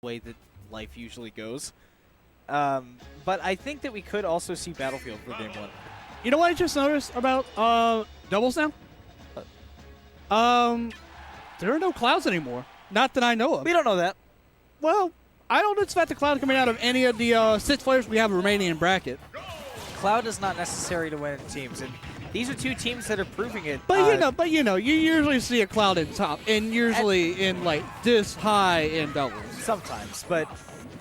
way that life usually goes. But I think that we could also see Battlefield for Game 1. You know what I just noticed about doubles now? There are no clouds anymore. Not that I know of. We don't know that. Well, I don't expect the cloud coming out of any of the 6 players we have remaining in bracket. Cloud is not necessary to win in teams, and these are 2 teams that are proving it. But you know, you usually see a cloud in top, and usually in like this high in doubles. Sometimes, but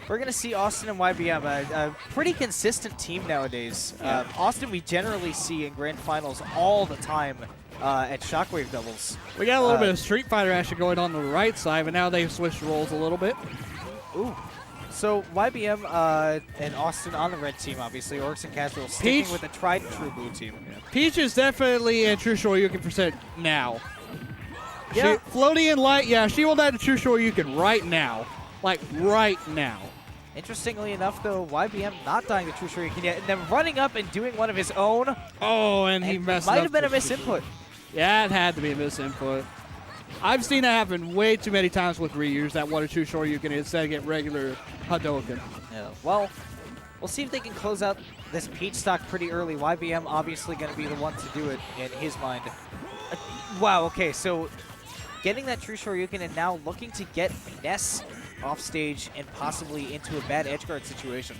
we're going to see Awestin and Y.b.M, a pretty consistent team nowadays. Yeah. Awestin we generally see in grand finals all the time at Shockwave doubles. We got a little bit of Street Fighter action going on the right side, but now they've switched roles a little bit. Ooh. So Y.b.M and Awestin on the red team, obviously. Orex and Kazerole sticking with the tried and true blue team. Yeah. Peach is definitely a true Shoryuken percent now. Yeah. Floaty and light, yeah, she will die to true Shoryuken right now. Like, right now. Interestingly enough, though, Y.b.M not dying to true Shoryuken yet, and then running up and doing one of his own. Oh, and he messed up. Might have been a misinput. Yeah, it had to be a misinput. I've seen that happen way too many times with Ryus that one or two Shoryuken instead of get regular Hadouken. Yeah. Well, we'll see if they can close out this Peach stock pretty early. Y.b.M obviously going to be the one to do it in his mind. Wow, okay, so getting that true Shoryuken and now looking to get Ness off stage and possibly into a bad edgeguard situation.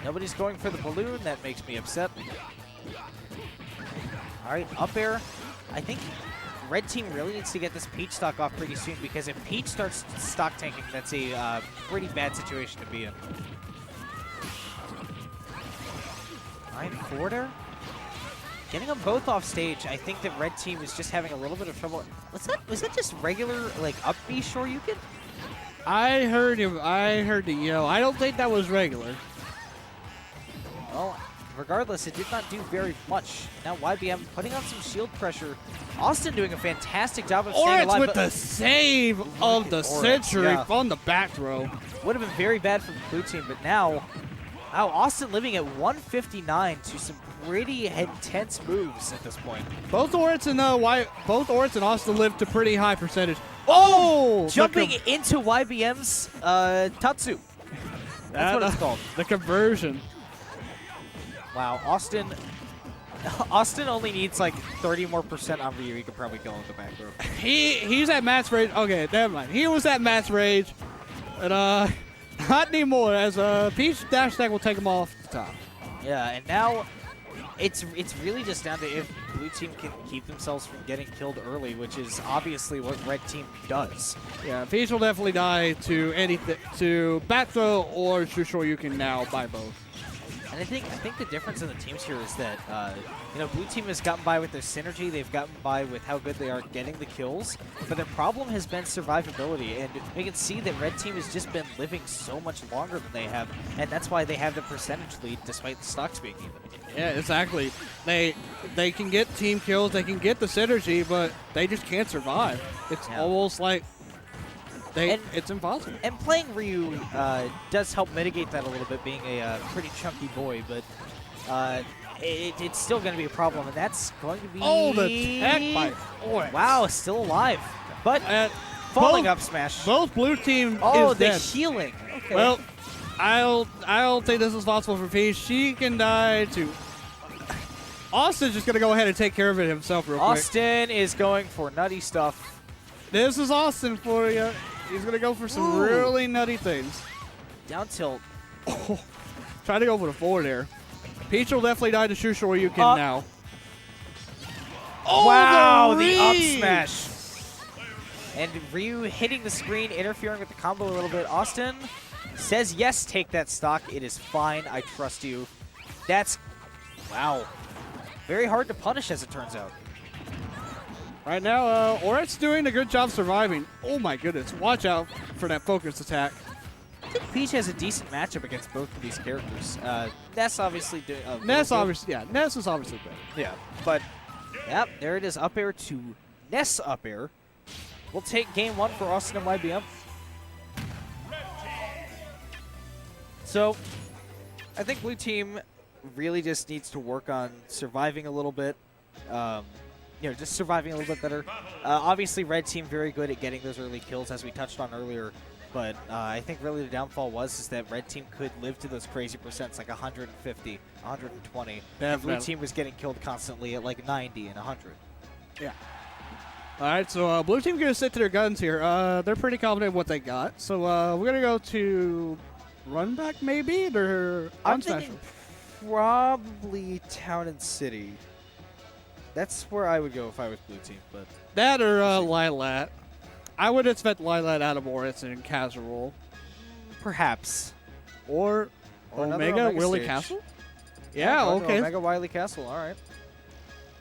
Nobody's going for the balloon. That makes me upset. All right, up air. I think red team really needs to get this Peach stock off pretty soon, because if Peach starts stock tanking, that's a pretty bad situation to be in. All right, forward air. Getting them both off stage, I think that red team is just having a little bit of trouble. Was that just regular, like, up B Shoryuken? I heard him. I heard the yell. I don't think that was regular. Well, regardless, it did not do very much. Now Y.b.M putting on some shield pressure. Awestin doing a fantastic job of staying alive. With the save of the century on the back throw. Would have been very bad for the blue team, but now Awestin living at 159 to some pretty intense moves at this point. Both Orex and Awestin lived to pretty high percentage. Oh! Jumping into Y.b.M's Tatsu. That's what it's called. The conversion. Wow, Awestin only needs like 30% more on Ryu. He could probably kill him in the back row. He's at max rage. Okay, never mind. He was at max rage, and not anymore. As Peach dash attack will take him off the top. Yeah, and now it's really just down to if blue team can keep themselves from getting killed early, which is obviously what red team does. Yeah, Peach will definitely die to anything, to back throw or true Shoryuken now by both. And I think the difference in the teams here is that blue team has gotten by with their synergy. They've gotten by with how good they are getting the kills, but their problem has been survivability. And we can see that red team has just been living so much longer than they have, and that's why they have the percentage lead despite the stocks being even. Yeah, exactly. They can get team kills, they can get the synergy, but they just can't survive. It's almost like it's impossible. And playing Ryu does help mitigate that a little bit, being a pretty chunky boy, but it's still going to be a problem, and that's going to be... Oh, the tech by Orex. Wow, still alive. But falling up smash. Both blue team is dead. The healing. Okay. Well, I don't think this is possible for Peach. She can die too. Austin's just going to go ahead and take care of it himself real quick. Austin is going for nutty stuff. This is Austin for you. He's going to go for some really nutty things. Down tilt. Oh, try to go for the forward air. Peach will definitely die to true Shoryuken now. Oh, wow, the up smash. And Ryu hitting the screen, interfering with the combo a little bit. Austin says, yes, take that stock. It is fine. I trust you. That's, wow. Very hard to punish, as it turns out. Right now, Orex doing a good job surviving. Oh my goodness, watch out for that focus attack. I think Peach has a decent matchup against both of these characters. Ness obviously doing Ness is obviously better. Yeah, but yep, there it is, up air to Ness up air. We'll take game one for Awestin and Y.b.M. So, I think blue team really just needs to work on surviving a little bit. just surviving a little bit better. Obviously, red team very good at getting those early kills, as we touched on earlier. But I think really the downfall is that red team could live to those crazy percents, like 150, 120. And blue team was getting killed constantly at like 90 and 100. Yeah. All right, so blue team going to stick to their guns here. They're pretty confident in what they got. So we're going to go to run back maybe? I'm thinking probably town and city. That's where I would go if I was blue team. But that or Lilat. I would expect Lilat out of Orex and Kazerole. Perhaps. Or Omega Willie stage. Castle? Yeah, okay. Omega Wiley Castle, all right.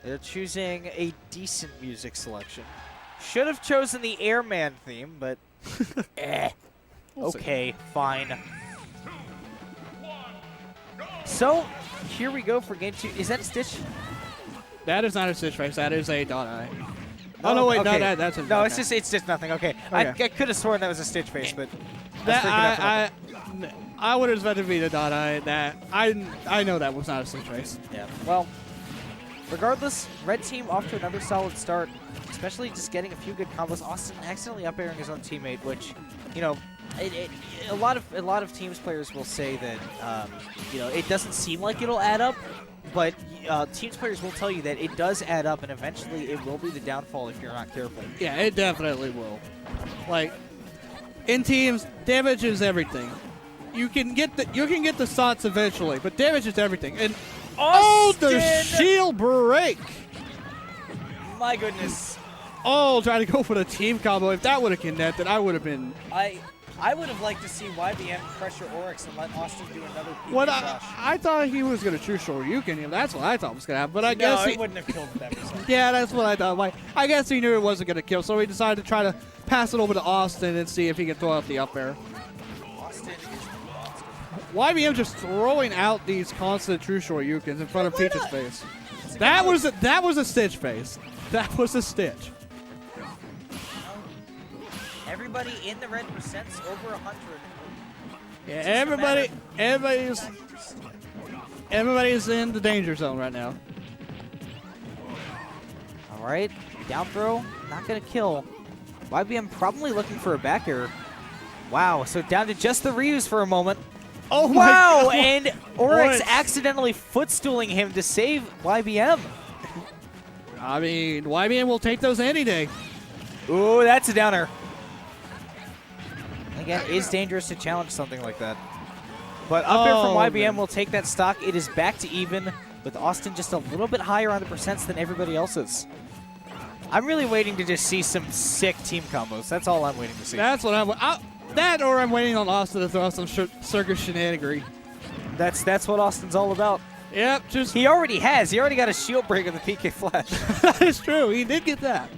They're choosing a decent music selection. Should have chosen the Airman theme, but okay, fine. So, here we go for game 2. Is that a Stitch? That is not a Stitch face. That is a .I. Oh, no, wait, okay. no, that's a... No, okay. it's just nothing. Okay. I could have sworn that was a Stitch face, but I would have expected to be the .I. That I know that was not a Stitch face. Yeah. Well, regardless, red team off to another solid start, especially just getting a few good combos. Awestin accidentally up-airing his own teammate, which, a lot of teams players will say that it doesn't seem like it'll add up, but teams players will tell you that it does add up, and eventually it will be the downfall if you're not careful. Yeah, it definitely will. Like in teams, damage is everything. You can get the shots eventually, but damage is everything. And the shield break! My goodness. Oh, trying to go for the team combo. If that would have connected, I would have been. I would have liked to see Y.b.M pressure Orex and let Awestin do another PK What rush. I thought he was going to choose Shoryuken. That's what I thought was going to happen. But I guess he wouldn't have killed that percent. Yeah, that's what I thought. Like, I guess he knew it wasn't going to kill, so he decided to try to pass it over to Awestin and see if he can throw out the up air. Awestin is Y.b.M just throwing out these constant true Shoryukens in front of Peach's face. That was a Stitch face. That was a Stitch. Everybody in the red percents over 100. Yeah, everybody's in the danger zone right now. All right, down throw, not gonna kill. Y.b.M probably looking for a back air. Wow, so down to just the reuse for a moment. Oh wow, my God. And Orex accidentally footstooling him to save Y.b.M. I mean, Y.b.M will take those any day. Ooh, that's a downer. Again, it is dangerous to challenge something like that. But up here from Y.b.M will take that stock. It is back to even, with Awestin just a little bit higher on the percents than everybody else's. I'm really waiting to just see some sick team combos. That's all I'm waiting to see. That's what that or I'm waiting on Awestin to throw some circus shenanigery. That's what Austin's all about. Yep, just... He already got a shield break of the PK Flash. That is true. He did get that.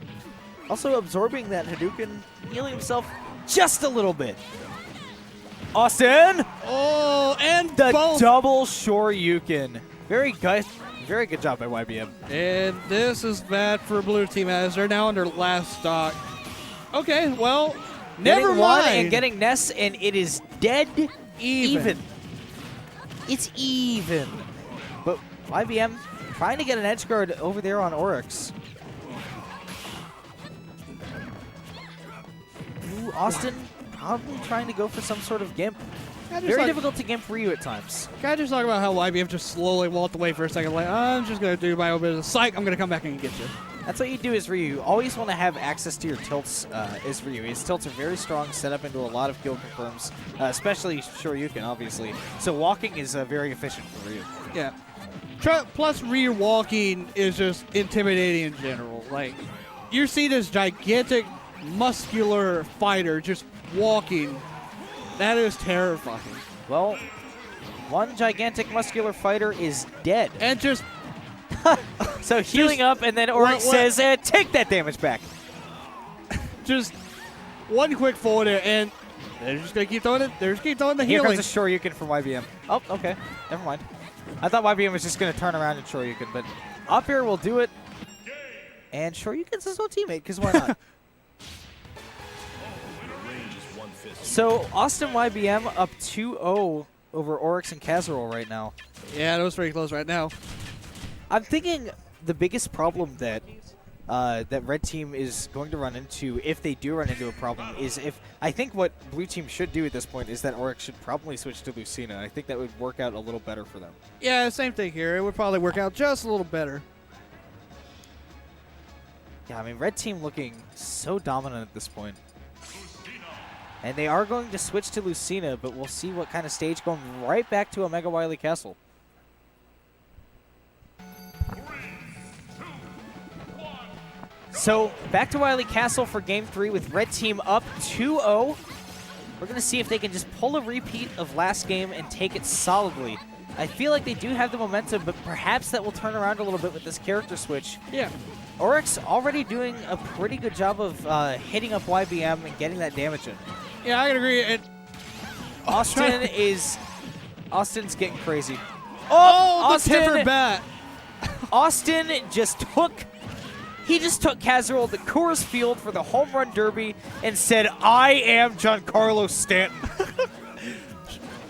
Also absorbing that Hadouken, healing himself just a little bit. Awestin! Oh, and the both. Double Shoryuken. Very good job by Y.b.M. And this is bad for blue team as they're now under last stock. Okay, well, never mind. One and getting Ness, and it is dead even. It's even. But Y.b.M trying to get an edge guard over there on Orex. Awestin probably trying to go for some sort of gimp. Very difficult to gimp Ryu at times. Can I just talk about how Y.b.M just slowly walked away for a second? Like, I'm just going to do my own business. Psych, I'm going to come back and get you. That's what you do as Ryu. You always want to have access to your tilts as Ryu. His tilts are very strong, set up into a lot of kill confirms, especially Shoryuken, obviously. So walking is very efficient for Ryu. Yeah. Plus, Ryu walking is just intimidating in general. Like, you see this gigantic, muscular fighter just walking. That is terrifying. Well, one gigantic muscular fighter is dead. And just... so healing up, and then Orex says, take that damage back. Just one quick forward there, and they're just going to keep throwing it. They're just keep throwing the healing. Here comes a Shoryuken from Y.b.M. Oh, okay. Never mind. I thought Y.b.M was just going to turn around and Shoryuken, but up here will do it. And Shoryuken's his own teammate, because why not? So, Awestin Y.b.M up 2-0 over Orex and Kazerole right now. Yeah, that was pretty close right now. I'm thinking the biggest problem that that Red Team is going to run into, if they do run into a problem, is if I think what Blue Team should do at this point is that Orex should probably switch to Lucina. I think that would work out a little better for them. Yeah, same thing here. It would probably work out just a little better. Yeah, I mean, Red Team looking so dominant at this point. And they are going to switch to Lucina, but we'll see what kind of stage, going right back to Omega Wily Castle. So, back to Wily Castle for Game 3 with Red Team up 2-0. We're going to see if they can just pull a repeat of last game and take it solidly. I feel like they do have the momentum, but perhaps that will turn around a little bit with this character switch. Yeah. Orex already doing a pretty good job of hitting up Y.b.M and getting that damage in. Yeah, I can agree. And Austin's getting crazy. Oh, the tempered bat. Austin just took Kazerole to Coors Field for the home run derby and said, "I am Giancarlo Stanton."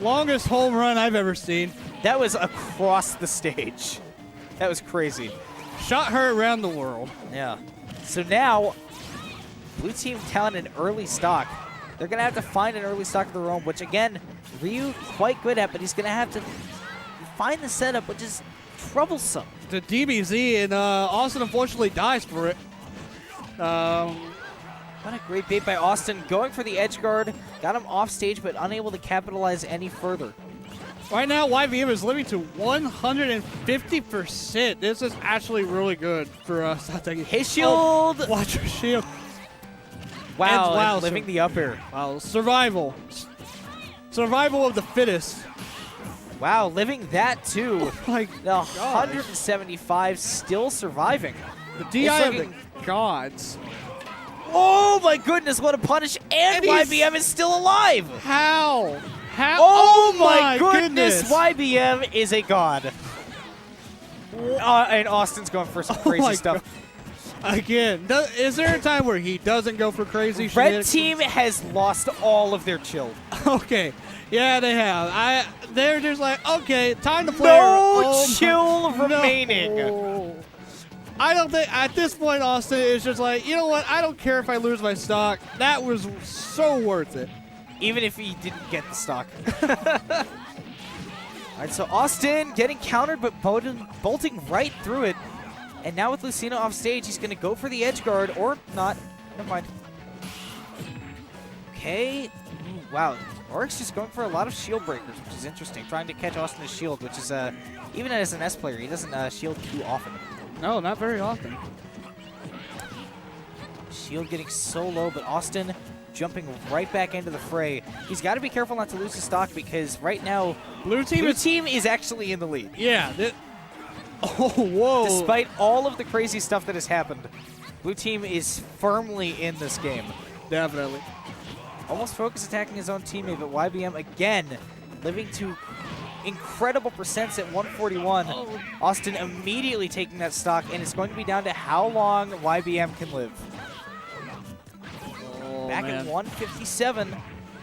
Longest home run I've ever seen. That was across the stage. That was crazy. Shot her around the world. Yeah. So now, Blue Team down an early stock. They're going to have to find an early stock of their own, which, again, Ryu quite good at, but he's going to have to find the setup, which is troublesome. The DBZ, and Awestin unfortunately dies for it. What a great bait by Awestin, going for the edge guard. Got him off stage, but unable to capitalize any further. Right now, Y.b.M is living to 150%. This is actually really good for us. His shield! Oh, watch your shield. Wow, wow, living the up air. Wow, survival. Survival of the fittest. Wow, living that too. Oh my the 175 still surviving. The DI of the gods. Oh my goodness, what a punish. And Y.b.M is still alive. How? Oh my goodness, Y.b.M is a god. And Austin's going for some crazy stuff. Again, is there a time where he doesn't go for crazy shit? Red Team has lost all of their chill. Okay. Yeah, they have. They're just like, okay, time to play. No chill remaining. No. I don't think, at this point, Austin is just like, you know what? I don't care if I lose my stock. That was so worth it. Even if he didn't get the stock. All right, so Austin getting countered, but bolting right through it. And now with Lucina off stage, he's going to go for the edge guard, or not. Never mind. Okay. Ooh, wow. Orex just going for a lot of shield breakers, which is interesting. Trying to catch Austin's shield, which is, even as an S player, he doesn't shield too often. No, not very often. Shield getting so low, but Austin jumping right back into the fray. He's got to be careful not to lose his stock, because right now, Blue team is actually in the lead. Yeah. Oh, whoa. Despite all of the crazy stuff that has happened, Blue Team is firmly in this game. Definitely. Almost focus attacking his own teammate, but Y.b.M again living to incredible percents at 141. Oh. Austin immediately taking that stock, and it's going to be down to how long Y.b.M can live. Oh, back man. at 157.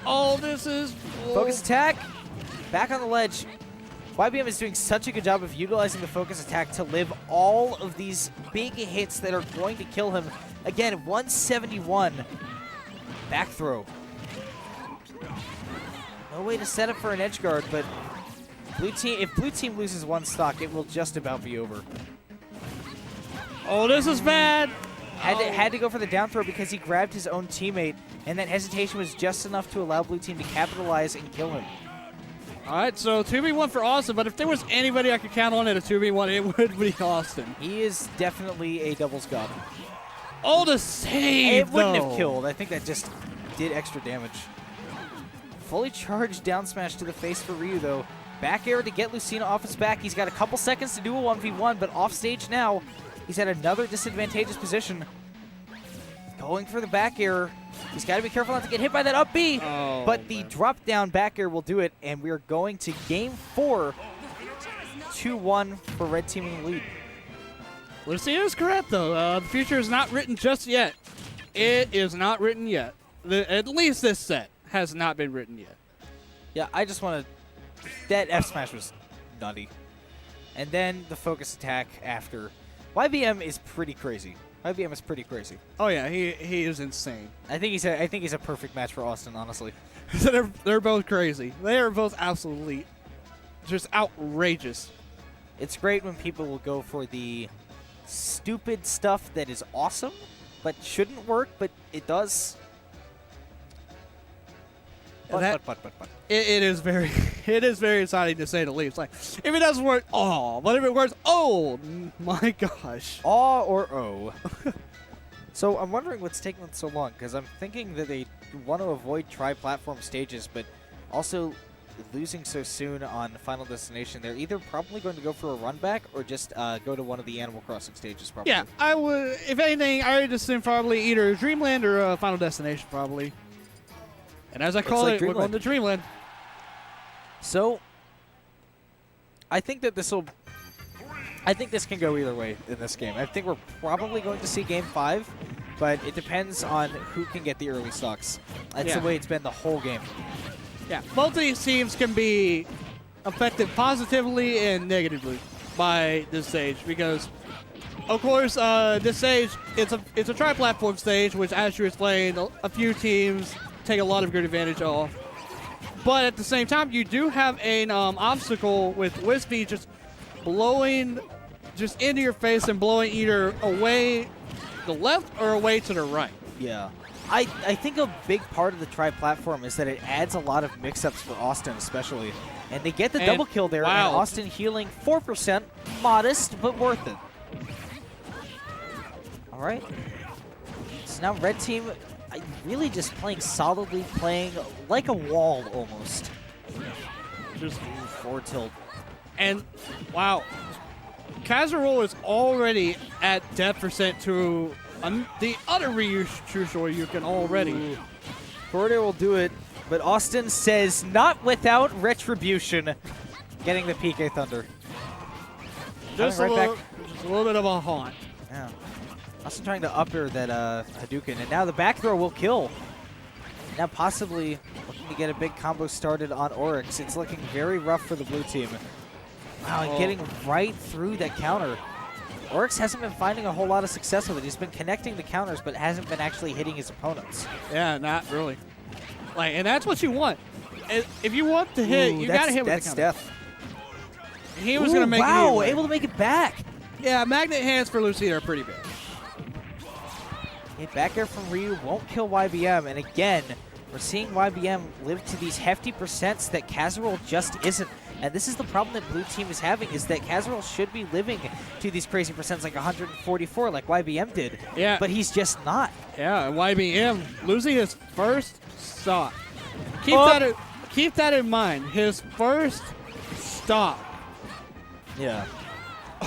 Oh, this is... Focus attack. Back on the ledge. Y.b.M is doing such a good job of utilizing the focus attack to live all of these big hits that are going to kill him. Again, 171. Back throw. No way to set up for an edge guard, but if Blue Team loses one stock, it will just about be over. Oh, this is bad. Had to go for the down throw because he grabbed his own teammate, and that hesitation was just enough to allow Blue Team to capitalize and kill him. All right, so 2v1 for Austin, but if there was anybody I could count on at a 2v1, it would be Austin. He is definitely a doubles god. Oh, the save, It wouldn't have killed. I think that just did extra damage. Fully charged down smash to the face for Ryu, though. Back air to get Lucina off his back. He's got a couple seconds to do a 1v1, but off stage now. He's at another disadvantageous position. Going for the back air. He's got to be careful not to get hit by that up B. Oh, but the drop down back air will do it, and we are going to game 4. 2-1 for Red Team in the lead. Lucina is correct, though. The future is not written just yet. It is not written yet. At least this set has not been written yet. Yeah, I just want to... That F smash was nutty. And then the focus attack after. Y.b.M is pretty crazy. Y.b.M is pretty crazy. Oh yeah, he is insane. I think he's a perfect match for Awestin, honestly. So they're both crazy. They are both absolutely just outrageous. It's great when people will go for the stupid stuff that is awesome, but shouldn't work, but it does. But. It is very it is very exciting to say the least. Like if it doesn't work, oh, but if it works, oh my gosh. Aw or oh. So I'm wondering what's taking them so long, because I'm thinking that they want to avoid tri-platform stages, but also losing so soon on Final Destination. They're either probably going to go for a run back or just go to one of the Animal Crossing stages probably. Yeah, I would. If anything, I would assume probably either Dreamland or Final Destination probably. And as I call it, we're going to Dreamland. So I think that this can go either way in this game. I think we're probably going to see Game 5, but it depends on who can get the early stocks. That's the way it's been the whole game. Yeah, both of these teams can be affected positively and negatively by this stage because, of course, this stage, it's a tri-platform stage, which, as you explained, a few teams take a lot of good advantage of. But at the same time, you do have an obstacle with Y.b.M just blowing just into your face and blowing either away the left or away to the right. Yeah. I think a big part of the tri-platform is that it adds a lot of mix-ups for Awestin especially. And they get the double kill there, and Awestin healing 4%. Modest, but worth it. All right. So now Red Team really just playing solidly, playing like a wall almost. Just forward tilt. And, wow. Kazerole is already at death percent to the other Ryushu you can already. Corridor will do it, but Awestin says not without retribution. Getting the PK Thunder. Just a little bit of a haunt. Yeah. Awestin trying to upper that Hadouken, and now the back throw will kill. Now possibly looking to get a big combo started on Orex. It's looking very rough for the blue team. Wow, and getting right through that counter. Orex hasn't been finding a whole lot of success with it. He's been connecting the counters, but hasn't been actually hitting his opponents. Yeah, not really. Like, and that's what you want. If you want to hit, you got to hit with the counter. That's death. He was going to make it. Wow, able to make it back. Yeah, magnet hands for Lucina are pretty big. Hit back air from Ryu won't kill Y.b.M. And again, we're seeing Y.b.M. live to these hefty percents that Kazerole just isn't. And this is the problem that blue team is having, is that Kazerole should be living to these crazy percents like 144 like Y.b.M. did. Yeah. But he's just not. Yeah, and Y.b.M. losing his first stock. Keep that in mind. His first stock. Yeah.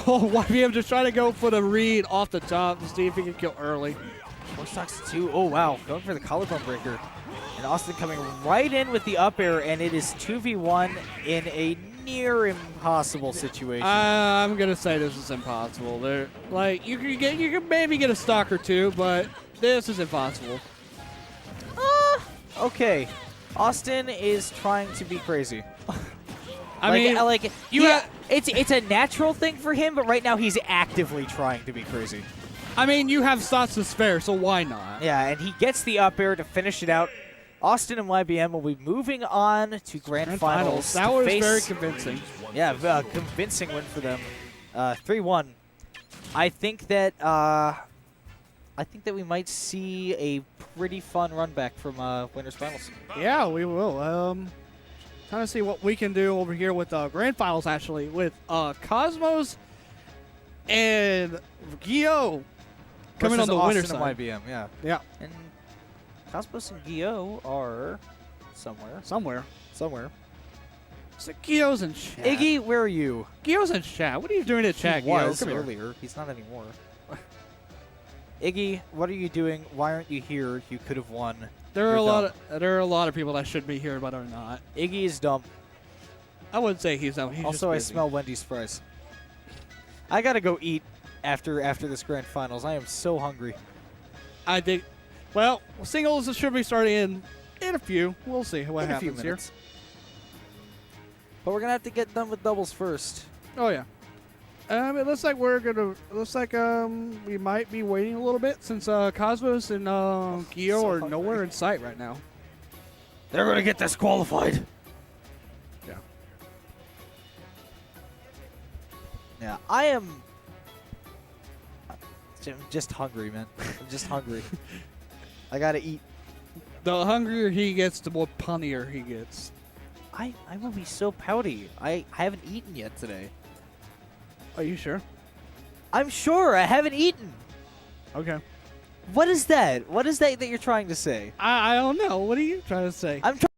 Oh, Y.b.M. just trying to go for the read off the top to see if he can kill early. 4 stocks to 2. Oh, wow. Going for the collarbone breaker. And Awestin coming right in with the up air, and it is 2v1 in a near impossible situation. I'm gonna say this is impossible. There, like you can maybe get a stock or two, but this is impossible. Okay. Awestin is trying to be crazy. It's a natural thing for him, but right now he's actively trying to be crazy. I mean, you have stocks to spare, so why not? Yeah, and he gets the up air to finish it out. Awestin and Y.b.M. will be moving on to Grand Finals. That was very convincing. Yeah, convincing win for them. 3-1. I think that we might see a pretty fun run back from Winners Finals. Yeah, we will. Trying to see what we can do over here with Grand Finals, actually, with Cosmos and Gio coming on the winner's side. And Y.b.M. Yeah. And Cosmos and Gio are somewhere. So Gio's in chat. Iggy, where are you? Gio's in chat. What are you doing in chat, He Gio? was earlier. He's not anymore. Iggy, what are you doing? Why aren't you here? You could have won. There are a lot of people that should be here but are not. Iggy is dumb. I wouldn't say he's dumb. He's also, I just busy. smell Wendy's fries. I gotta go eat after this grand finals. I am so hungry. I think. Well, singles should be starting in a few. We'll see what happens here. But we're gonna have to get done with doubles first. Oh yeah. It looks like we might be waiting a little bit since Cosmos and Gio So are hungry. nowhere in sight right now. They're going to get disqualified. Yeah. Yeah, I am I'm just hungry, man. I'm just hungry. I got to eat. The hungrier he gets, the more punnier he gets. I will be so pouty. I haven't eaten yet today. Are you sure? I'm sure I haven't eaten. Okay. What is that? What is that you're trying to say? I don't know. What are you trying to say? I'm trying